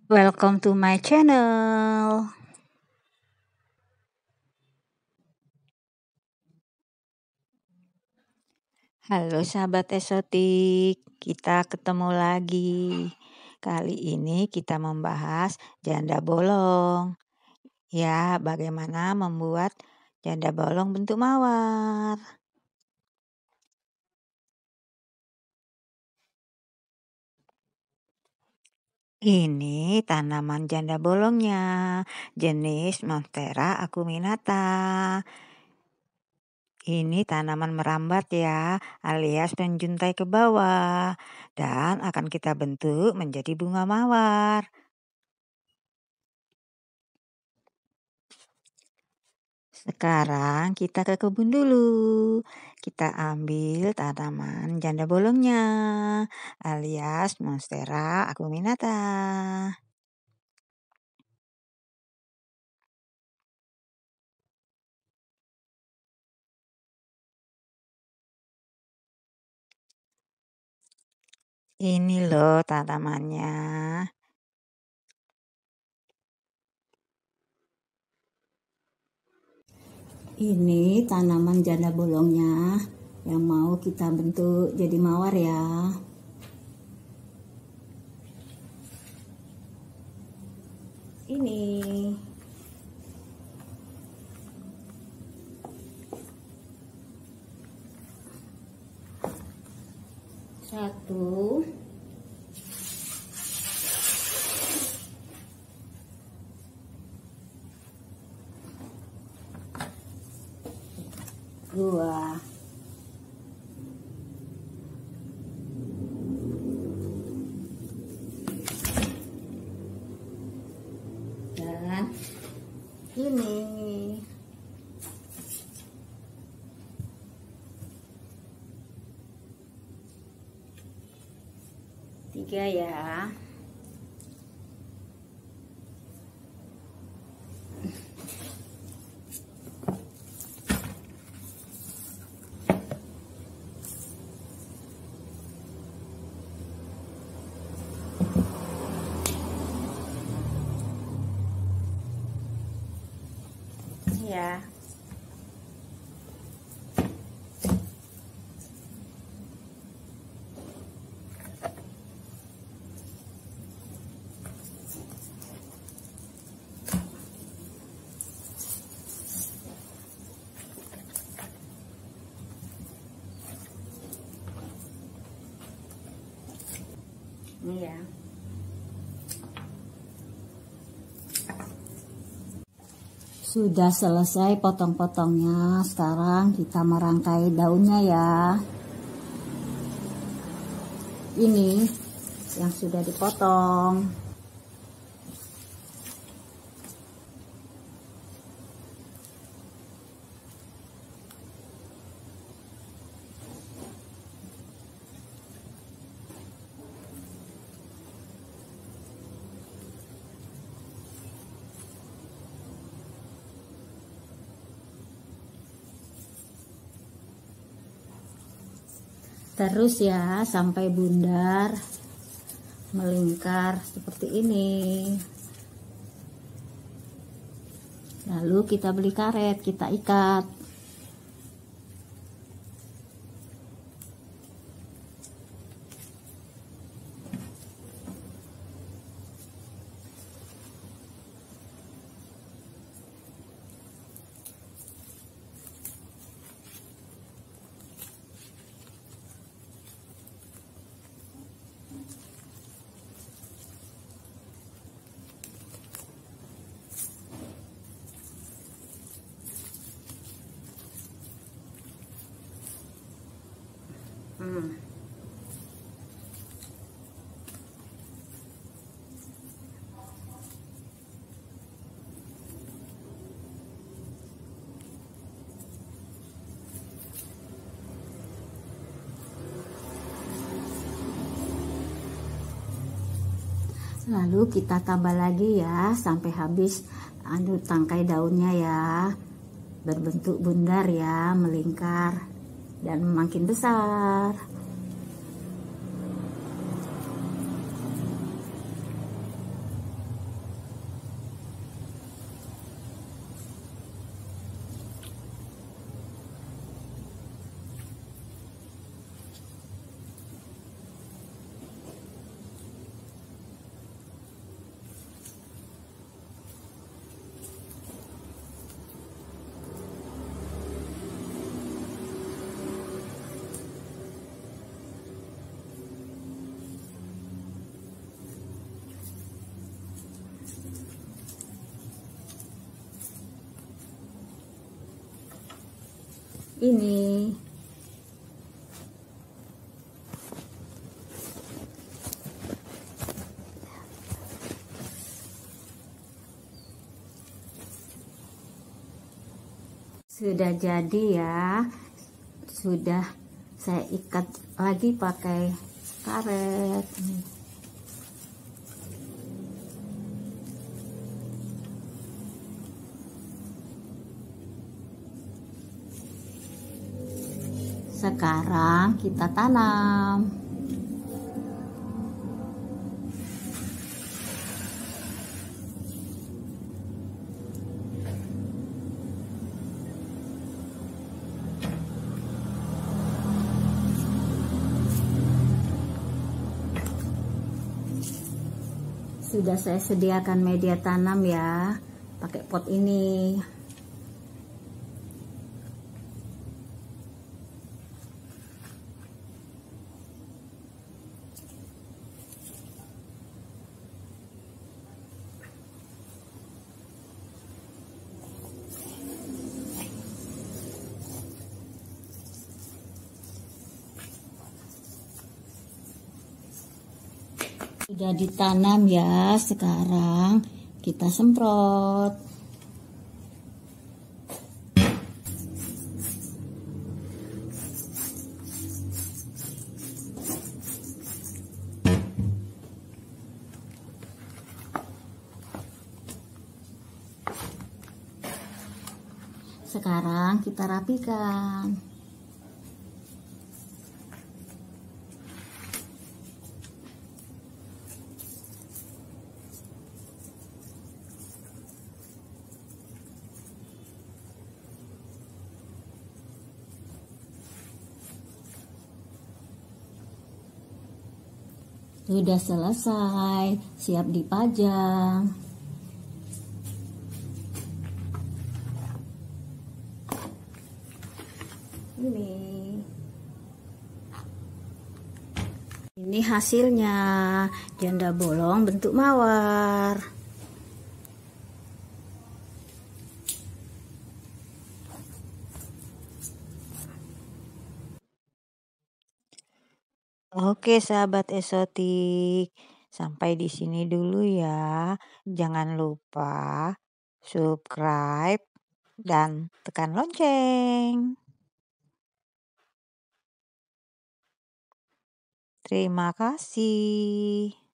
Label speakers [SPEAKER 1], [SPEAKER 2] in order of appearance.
[SPEAKER 1] Welcome to my channel. Halo sahabat esotik, kita ketemu lagi. Kali ini kita membahas janda bolong. Ya, bagaimana membuat janda bolong bentuk mawar. Ini tanaman janda bolongnya, jenis Monstera acuminata. Ini tanaman merambat ya, alias menjuntai ke bawah, dan akan kita bentuk menjadi bunga mawar. Sekarang kita ke kebun dulu. Kita ambil tanaman janda bolongnya, alias Monstera acuminata. Ini loh tanamannya.
[SPEAKER 2] Ini tanaman janda bolongnya yang mau kita bentuk jadi mawar ya. Ini satu, dua, dan ini. Tiga ya. Ya. Ini ya. Sudah selesai potong-potongnya. Sekarang kita merangkai daunnya ya. Ini yang sudah dipotong. Terus ya sampai bundar melingkar seperti ini. Lalu kita beli karet, kita ikat. Lalu kita tambah lagi ya sampai habis tangkai daunnya ya, berbentuk bundar ya, melingkar dan makin besar. ini. Sudah jadi ya, sudah saya ikat lagi pakai karet. Sekarang kita tanam. Sudah saya sediakan media tanam ya, pakai pot ini. Sudah ditanam ya, sekarang kita semprot. Sekarang kita rapikan. Sudah selesai, siap dipajang. Ini hasilnya, janda bolong bentuk mawar.
[SPEAKER 1] Oke, sahabat esotik, sampai di sini dulu ya. Jangan lupa subscribe dan tekan lonceng. Terima kasih.